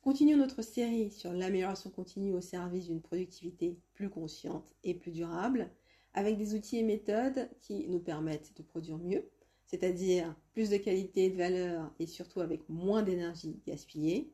Continuons notre série sur l'amélioration continue au service d'une productivité plus consciente et plus durable, avec des outils et méthodes qui nous permettent de produire mieux, c'est-à-dire plus de qualité et de valeur et surtout avec moins d'énergie gaspillée.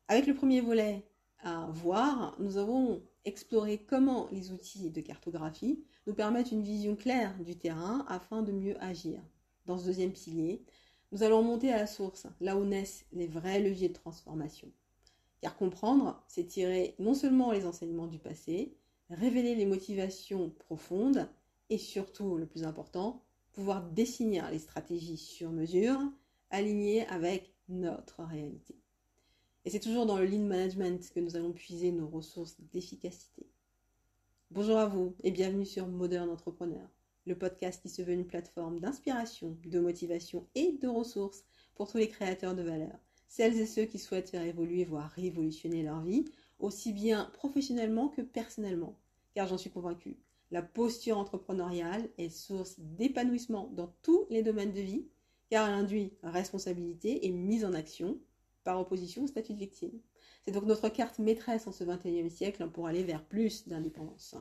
Avec le premier volet à voir, nous avons exploré comment les outils de cartographie nous permettent une vision claire du terrain afin de mieux agir. Dans ce deuxième pilier, nous allons monter à la source, là où naissent les vrais leviers de transformation. Car comprendre, c'est tirer non seulement les enseignements du passé, révéler les motivations profondes et surtout, le plus important, pouvoir définir les stratégies sur mesure alignées avec notre réalité. Et c'est toujours dans le Lean Management que nous allons puiser nos ressources d'efficacité. Bonjour à vous et bienvenue sur Modern Entrepreneur, le podcast qui se veut une plateforme d'inspiration, de motivation et de ressources pour tous les créateurs de valeur, celles et ceux qui souhaitent faire évoluer, voire révolutionner leur vie, aussi bien professionnellement que personnellement. Car j'en suis convaincue, la posture entrepreneuriale est source d'épanouissement dans tous les domaines de vie, car elle induit responsabilité et mise en action, par opposition au statut de victime. C'est donc notre carte maîtresse en ce XXIe siècle pour aller vers plus d'indépendance.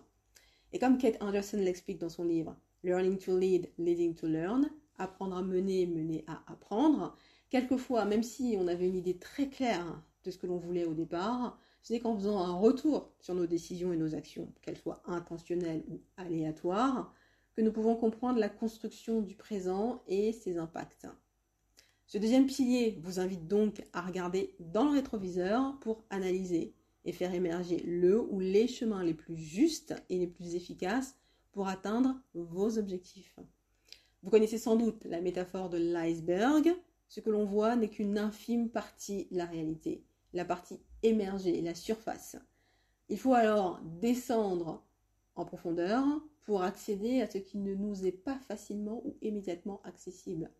Et comme Kate Anderson l'explique dans son livre « Learning to lead, leading to learn », apprendre à mener, mener à apprendre, quelquefois, même si on avait une idée très claire de ce que l'on voulait au départ, ce n'est qu'en faisant un retour sur nos décisions et nos actions, qu'elles soient intentionnelles ou aléatoires, que nous pouvons comprendre la construction du présent et ses impacts. Ce deuxième pilier vous invite donc à regarder dans le rétroviseur pour analyser et faire émerger le ou les chemins les plus justes et les plus efficaces pour atteindre vos objectifs. Vous connaissez sans doute la métaphore de l'iceberg. Ce que l'on voit n'est qu'une infime partie de la réalité, la partie émergée, la surface. Il faut alors descendre en profondeur pour accéder à ce qui ne nous est pas facilement ou immédiatement accessible.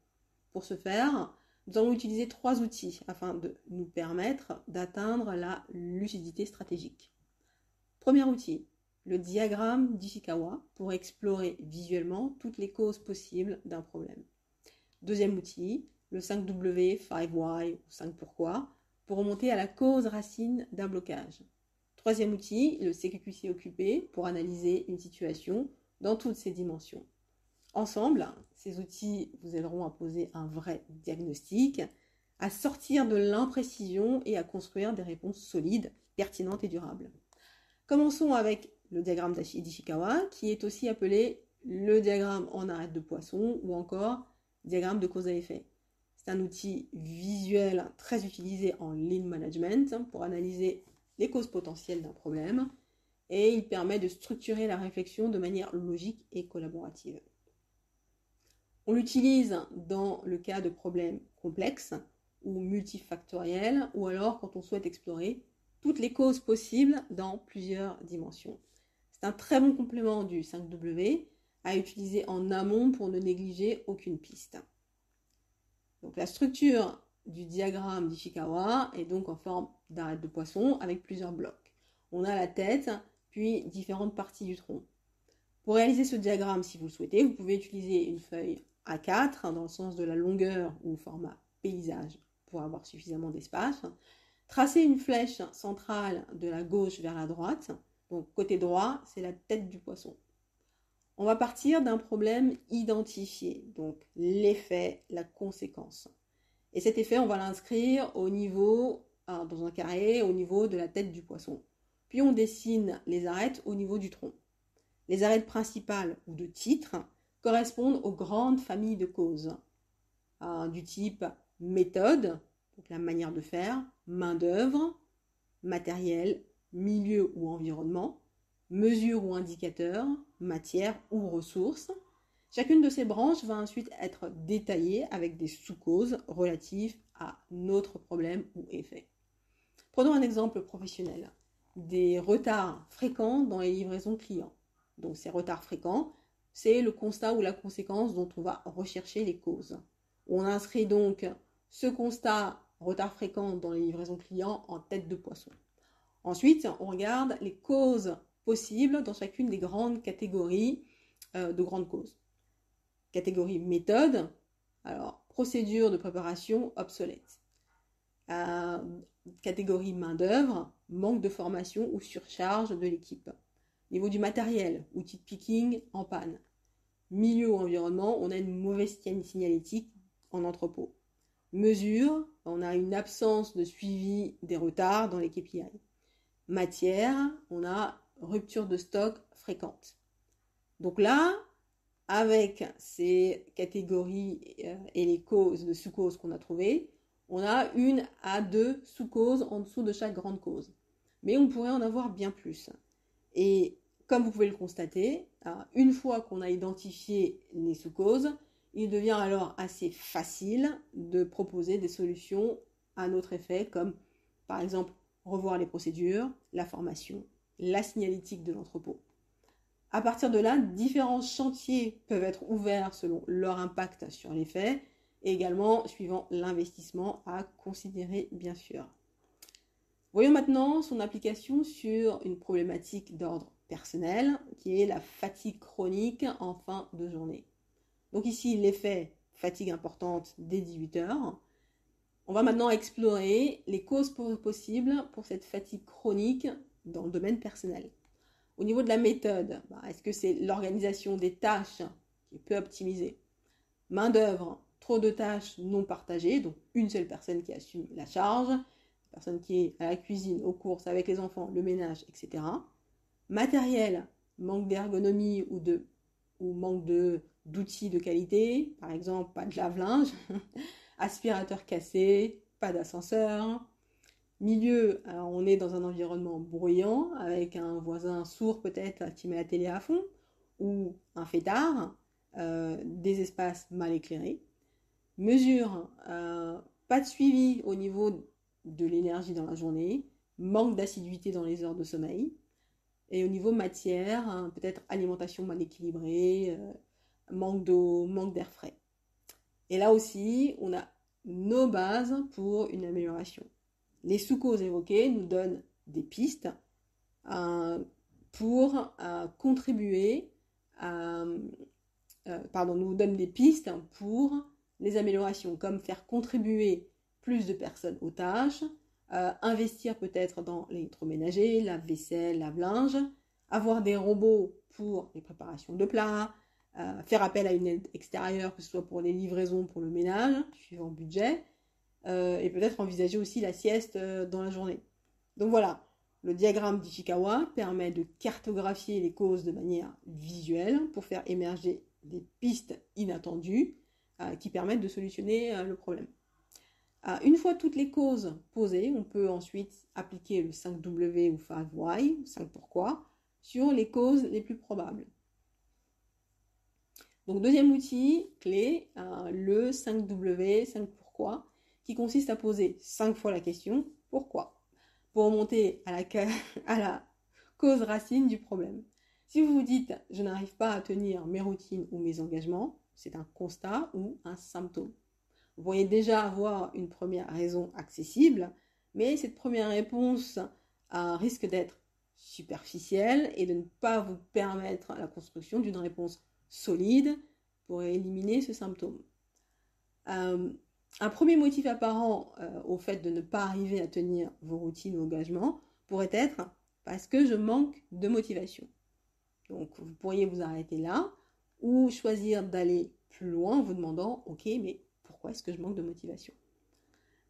Pour ce faire, nous allons utiliser 3 outils afin de nous permettre d'atteindre la lucidité stratégique. Premier outil, le diagramme d'Ishikawa pour explorer visuellement toutes les causes possibles d'un problème. Deuxième outil, le 5W, 5 Why ou 5 Pourquoi pour remonter à la cause racine d'un blocage. Troisième outil, le CQQC occupé pour analyser une situation dans toutes ses dimensions. Ensemble, ces outils vous aideront à poser un vrai diagnostic, à sortir de l'imprécision et à construire des réponses solides, pertinentes et durables. Commençons avec le diagramme d'Ishikawa, qui est aussi appelé le diagramme en arête de poisson ou encore diagramme de cause à effet. C'est un outil visuel très utilisé en Lean Management pour analyser les causes potentielles d'un problème et il permet de structurer la réflexion de manière logique et collaborative. On l'utilise dans le cas de problèmes complexes ou multifactoriels ou alors quand on souhaite explorer toutes les causes possibles dans plusieurs dimensions. C'est un très bon complément du 5W à utiliser en amont pour ne négliger aucune piste. Donc la structure du diagramme d'Ishikawa est donc en forme d'arête de poisson avec plusieurs blocs. On a la tête, puis différentes parties du tronc. Pour réaliser ce diagramme, si vous le souhaitez, vous pouvez utiliser une feuille A4 dans le sens de la longueur ou format paysage pour avoir suffisamment d'espace. Tracer une flèche centrale de la gauche vers la droite. Donc côté droit, c'est la tête du poisson. On va partir d'un problème identifié, donc l'effet, la conséquence. Et cet effet, on va l'inscrire au niveau, dans un carré, au niveau de la tête du poisson. Puis on dessine les arêtes au niveau du tronc. Les arêtes principales ou de titre correspondent aux grandes familles de causes, du type méthode, donc la manière de faire, main-d'œuvre, matériel, milieu ou environnement, mesure ou indicateur, matière ou ressources. Chacune de ces branches va ensuite être détaillée avec des sous-causes relatives à notre problème ou effet. Prenons un exemple professionnel. Des retards fréquents dans les livraisons clients. Donc ces retards fréquents, c'est le constat ou la conséquence dont on va rechercher les causes. On inscrit donc ce constat retard fréquent dans les livraisons clients en tête de poisson. Ensuite, on regarde les causes possibles dans chacune des grandes catégories de grandes causes. Catégorie méthode, alors procédure de préparation obsolète. catégorie main-d'œuvre, manque de formation ou surcharge de l'équipe. Niveau du matériel, outil de picking en panne. Milieu ou environnement, on a une mauvaise signalétique en entrepôt. Mesure, on a une absence de suivi des retards dans les KPI. Matière, on a rupture de stock fréquente. Donc là, avec ces catégories et les causes de sous-causes qu'on a trouvées, on a 1 à 2 sous-causes en dessous de chaque grande cause. Mais on pourrait en avoir bien plus. Et comme vous pouvez le constater, une fois qu'on a identifié les sous-causes, il devient alors assez facile de proposer des solutions à notre effet, comme par exemple revoir les procédures, la formation, la signalétique de l'entrepôt. À partir de là, différents chantiers peuvent être ouverts selon leur impact sur les faits et également suivant l'investissement à considérer bien sûr. Voyons maintenant son application sur une problématique d'ordre personnel qui est la fatigue chronique en fin de journée. Donc ici, l'effet fatigue importante dès 18 heures. On va maintenant explorer les causes possibles pour cette fatigue chronique dans le domaine personnel. Au niveau de la méthode, est-ce que c'est l'organisation des tâches qui est peu optimisée? Main-d'œuvre, trop de tâches non partagées, donc une seule personne qui assume la charge, personne qui est à la cuisine, aux courses, avec les enfants, le ménage, etc. Matériel, manque d'ergonomie ou manque d'outils de qualité, par exemple pas de lave-linge, aspirateur cassé, pas d'ascenseur. Milieu, alors on est dans un environnement bruyant, avec un voisin sourd peut-être qui met la télé à fond, ou un fêtard, des espaces mal éclairés. Mesure, pas de suivi au niveau de l'énergie dans la journée, manque d'assiduité dans les heures de sommeil. Et au niveau matière, peut-être alimentation mal équilibrée, manque d'eau, manque d'air frais. Et là aussi, on a nos bases pour une amélioration. Les sous-causes évoquées nous donnent des pistes pour contribuer nous donnent des pistes pour les améliorations, comme faire contribuer plus de personnes aux tâches, investir peut-être dans l'électroménager, lave-vaisselle, lave-linge, avoir des robots pour les préparations de plats, faire appel à une aide extérieure, que ce soit pour les livraisons, pour le ménage, suivant le budget, et peut-être envisager aussi la sieste dans la journée. Donc voilà, le diagramme d'Ishikawa permet de cartographier les causes de manière visuelle pour faire émerger des pistes inattendues qui permettent de solutionner le problème. Une fois toutes les causes posées, on peut ensuite appliquer le 5W ou 5Y, 5 pourquoi, sur les causes les plus probables. Donc deuxième outil clé, le 5W, 5 pourquoi, qui consiste à poser 5 fois la question « Pourquoi ?», pour remonter à la cause racine du problème. Si vous vous dites « Je n'arrive pas à tenir mes routines ou mes engagements », c'est un constat ou un symptôme. Vous pourriez déjà avoir une première raison accessible, mais cette première réponse risque d'être superficielle et de ne pas vous permettre la construction d'une réponse solide pour éliminer ce symptôme. Un premier motif apparent au fait de ne pas arriver à tenir vos routines ou engagements pourrait être parce que je manque de motivation. Donc vous pourriez vous arrêter là ou choisir d'aller plus loin en vous demandant « Ok, mais pourquoi est-ce que je manque de motivation ?»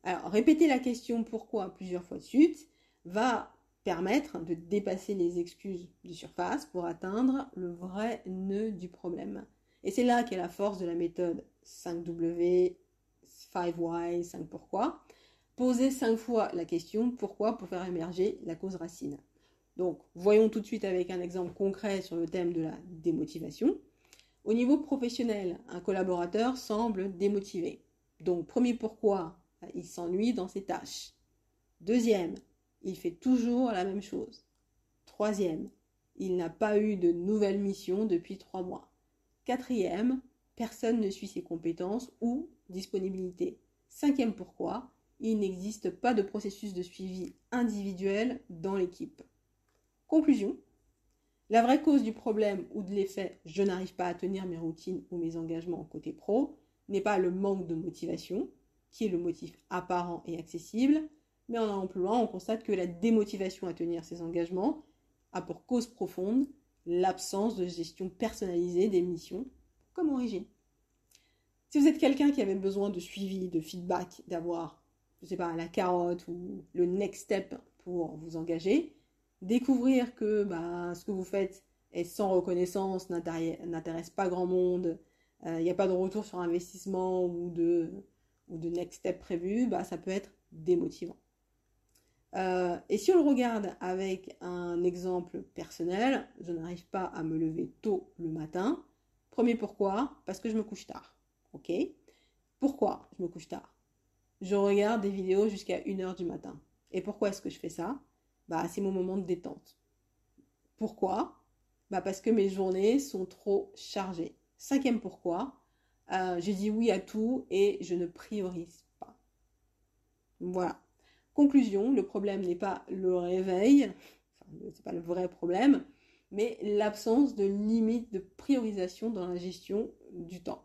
Alors répéter la question « Pourquoi ?» plusieurs fois de suite va permettre de dépasser les excuses de surface pour atteindre le vrai nœud du problème. Et c'est là qu'est la force de la méthode 5W, 5Y, 5 pourquoi. Poser 5 fois la question pourquoi pour faire émerger la cause racine. Donc, voyons tout de suite avec un exemple concret sur le thème de la démotivation. Au niveau professionnel, un collaborateur semble démotivé. Donc, premier pourquoi, il s'ennuie dans ses tâches. Deuxième, il fait toujours la même chose. Troisième, il n'a pas eu de nouvelles missions depuis 3 mois. Quatrième, personne ne suit ses compétences ou disponibilité. Cinquième pourquoi, il n'existe pas de processus de suivi individuel dans l'équipe. Conclusion, la vraie cause du problème ou de l'effet « je n'arrive pas à tenir mes routines ou mes engagements côté pro » n'est pas le manque de motivation, qui est le motif apparent et accessible, Mais en allant plus loin, on constate que la démotivation à tenir ces engagements a pour cause profonde l'absence de gestion personnalisée des missions comme origine. Si vous êtes quelqu'un qui avait besoin de suivi, de feedback, d'avoir, je ne sais pas, la carotte ou le next step pour vous engager, découvrir que ce que vous faites est sans reconnaissance, n'intéresse pas grand monde, il n'y a pas de retour sur investissement ou de next step prévu, ça peut être démotivant. Et si on le regarde avec un exemple personnel, je n'arrive pas à me lever tôt le matin. Premier pourquoi? Parce que je me couche tard. Ok? Pourquoi je me couche tard? Je regarde des vidéos jusqu'à 1h du matin. Et pourquoi est-ce que je fais ça? C'est mon moment de détente. Pourquoi? Parce que mes journées sont trop chargées. 5e pourquoi? Je dis oui à tout et je ne priorise pas. Voilà. Conclusion, le problème n'est pas le réveil, c'est pas le vrai problème, mais l'absence de limite de priorisation dans la gestion du temps.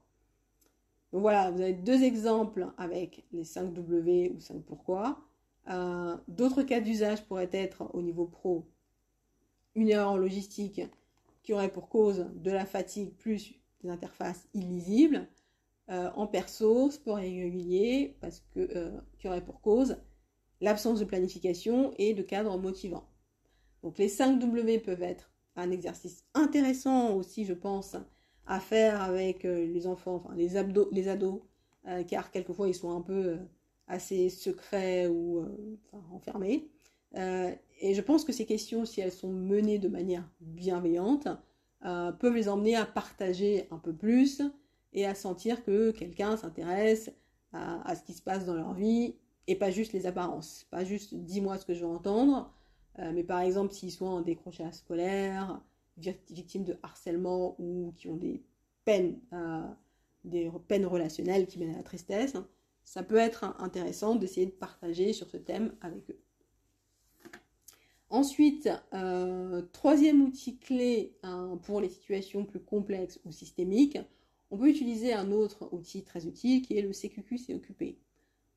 Donc voilà, vous avez 2 exemples avec les 5 W ou 5 pourquoi. D'autres cas d'usage pourraient être au niveau pro, 1 heure en logistique qui aurait pour cause de la fatigue plus des interfaces illisibles. En perso, sport irrégulier, qui aurait pour cause l'absence de planification et de cadre motivant. Donc les 5 W peuvent être un exercice intéressant aussi, je pense, à faire avec les enfants, enfin les ados, car quelquefois ils sont un peu assez secrets ou enfermés. Et je pense que ces questions, si elles sont menées de manière bienveillante, peuvent les emmener à partager un peu plus et à sentir que quelqu'un s'intéresse à ce qui se passe dans leur vie et pas juste les apparences. Pas juste dis-moi ce que je veux entendre, mais par exemple s'ils sont en décrochage scolaire, victimes de harcèlement ou qui ont des peines relationnelles qui mènent à la tristesse, ça peut être intéressant d'essayer de partager sur ce thème avec eux. Ensuite, 3e outil clé pour les situations plus complexes ou systémiques, on peut utiliser un autre outil très utile qui est le CQQ, c'est occupé.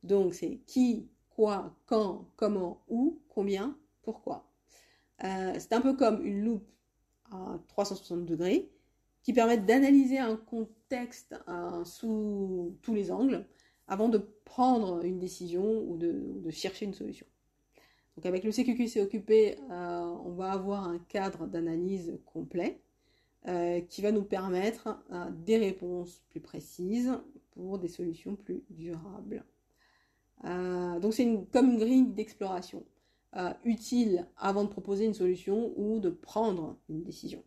Donc c'est qui, quoi, quand, comment, où, combien, pourquoi. C'est un peu comme une loupe à 360 degrés qui permet d'analyser un contexte sous tous les angles avant de prendre une décision ou de chercher une solution. Donc avec le CQQ, c'est occupé, on va avoir un cadre d'analyse complet qui va nous permettre des réponses plus précises pour des solutions plus durables. Donc c'est comme une grille d'exploration utile avant de proposer une solution ou de prendre une décision.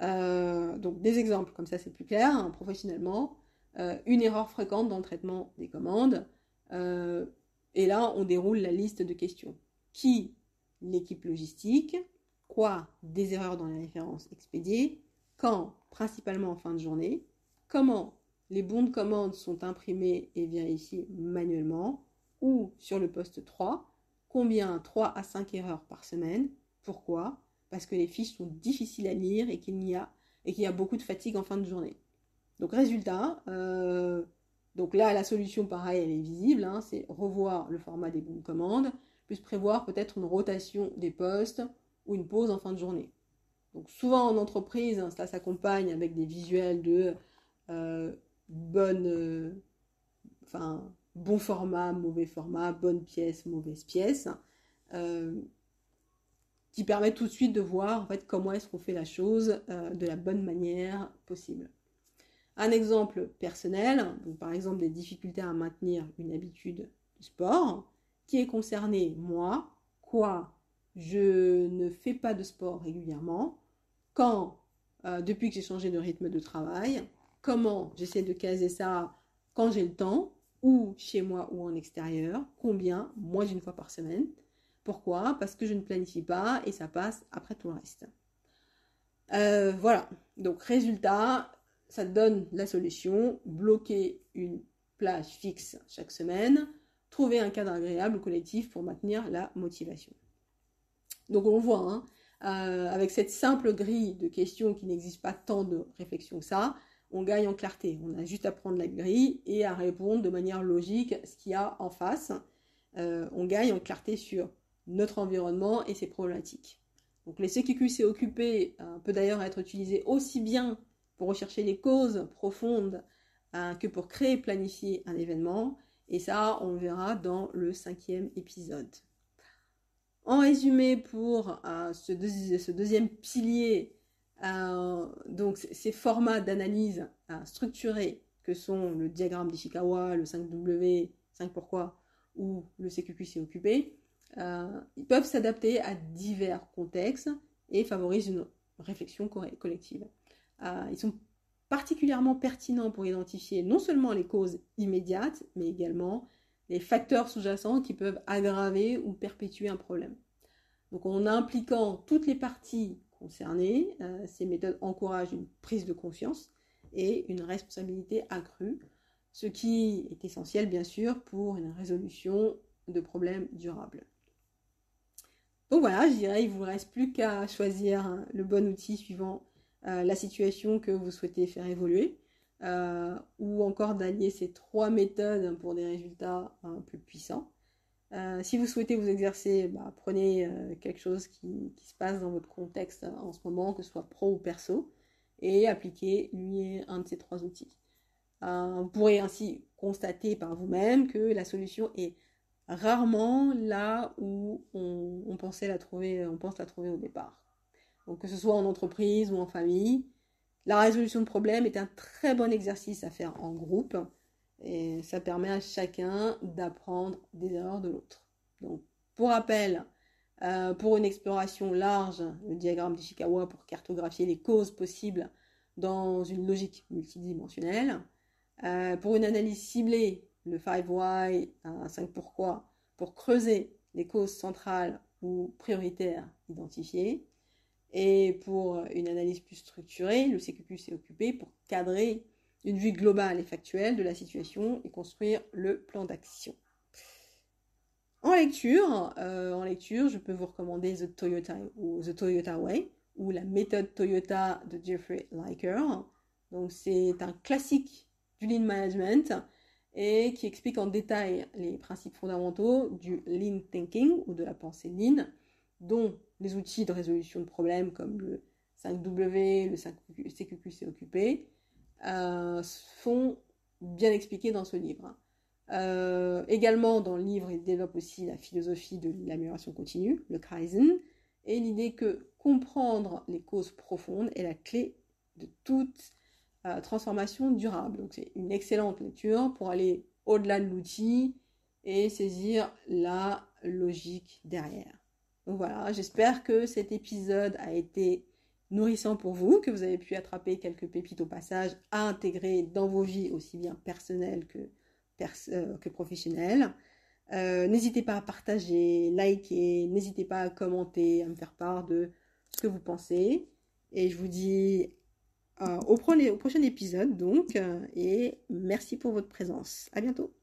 Donc des exemples, comme ça c'est plus clair, professionnellement, une erreur fréquente dans le traitement des commandes, et là on déroule la liste de questions. Qui? L'équipe logistique. Quoi? Des erreurs dans les références expédiées. Quand? Principalement en fin de journée. Comment? Les bons de commande sont imprimés et vérifiés manuellement. Ou sur le poste 3. Combien? 3 à 5 erreurs par semaine. Pourquoi? Parce que les fiches sont difficiles à lire et qu'il y a beaucoup de fatigue en fin de journée. Donc résultat, donc là la solution pareil elle est visible, c'est revoir le format des bons de commande, plus prévoir peut-être une rotation des postes ou une pause en fin de journée. Donc souvent en entreprise, ça s'accompagne avec des visuels de bon format, mauvais format, bonne pièce, mauvaise pièce, qui permet tout de suite de voir en fait comment est-ce qu'on fait la chose de la bonne manière possible. Un exemple personnel, donc par exemple des difficultés à maintenir une habitude de sport, qui est concerné, moi, quoi, je ne fais pas de sport régulièrement, quand, depuis que j'ai changé de rythme de travail, comment j'essaie de caser ça quand j'ai le temps, ou chez moi ou en extérieur, combien, moins d'une fois par semaine. Pourquoi? Parce que je ne planifie pas et ça passe après tout le reste. Voilà, donc résultat, ça donne la solution, bloquer une plage fixe chaque semaine, trouver un cadre agréable ou collectif pour maintenir la motivation. Donc on voit, avec cette simple grille de questions qui n'exige pas tant de réflexion que ça, on gagne en clarté. On a juste à prendre la grille et à répondre de manière logique ce qu'il y a en face. on gagne en clarté sur notre environnement et ses problématiques. Donc les CQQC occupés peut d'ailleurs être utilisé aussi bien pour rechercher les causes profondes que pour créer et planifier un événement. Et ça, on le verra dans le 5e épisode. En résumé, pour ce deuxième pilier, donc ces formats d'analyse structurés que sont le diagramme d'Ishikawa, le 5W, 5 pourquoi ou le CQQC occupé, ils peuvent s'adapter à divers contextes et favorisent une réflexion collective. Ils sont particulièrement pertinents pour identifier non seulement les causes immédiates, mais également les facteurs sous-jacents qui peuvent aggraver ou perpétuer un problème. Donc en impliquant toutes les parties concernées, ces méthodes encouragent une prise de conscience et une responsabilité accrue, ce qui est essentiel bien sûr pour une résolution de problèmes durables. Donc voilà, je dirais il ne vous reste plus qu'à choisir le bon outil suivant la situation que vous souhaitez faire évoluer, ou encore d'allier ces 3 méthodes pour des résultats plus puissants. Si vous souhaitez vous exercer, prenez quelque chose qui se passe dans votre contexte en ce moment, que ce soit pro ou perso, et appliquez un de ces 3 outils. Vous pourrez ainsi constater par vous-même que la solution est rarement là où on pense la trouver au départ. Donc que ce soit en entreprise ou en famille, la résolution de problèmes est un très bon exercice à faire en groupe et ça permet à chacun d'apprendre des erreurs de l'autre. Donc pour rappel, pour une exploration large, le diagramme d'Ishikawa pour cartographier les causes possibles dans une logique multidimensionnelle. Pour une analyse ciblée, le 5 why, 5 pourquoi, pour creuser les causes centrales ou prioritaires identifiées. Et pour une analyse plus structurée, le CQQC occupé pour cadrer une vue globale et factuelle de la situation et construire le plan d'action. En lecture, je peux vous recommander The Toyota Way ou la méthode Toyota de Jeffrey Liker. Donc c'est un classique du Lean Management et qui explique en détail les principes fondamentaux du Lean Thinking ou de la pensée Lean, dont les outils de résolution de problèmes comme le 5W, le CQQC occupé, sont bien expliqués dans ce livre. Également dans le livre, il développe aussi la philosophie de l'amélioration continue, le Kaizen, et l'idée que comprendre les causes profondes est la clé de toute transformation durable. Donc c'est une excellente lecture pour aller au-delà de l'outil et saisir la logique derrière. Donc voilà, j'espère que cet épisode a été nourrissant pour vous, que vous avez pu attraper quelques pépites au passage à intégrer dans vos vies aussi bien personnelles que professionnelles. N'hésitez pas à partager, liker, n'hésitez pas à commenter, à me faire part de ce que vous pensez. Et je vous dis au prochain épisode donc, et merci pour votre présence. À bientôt.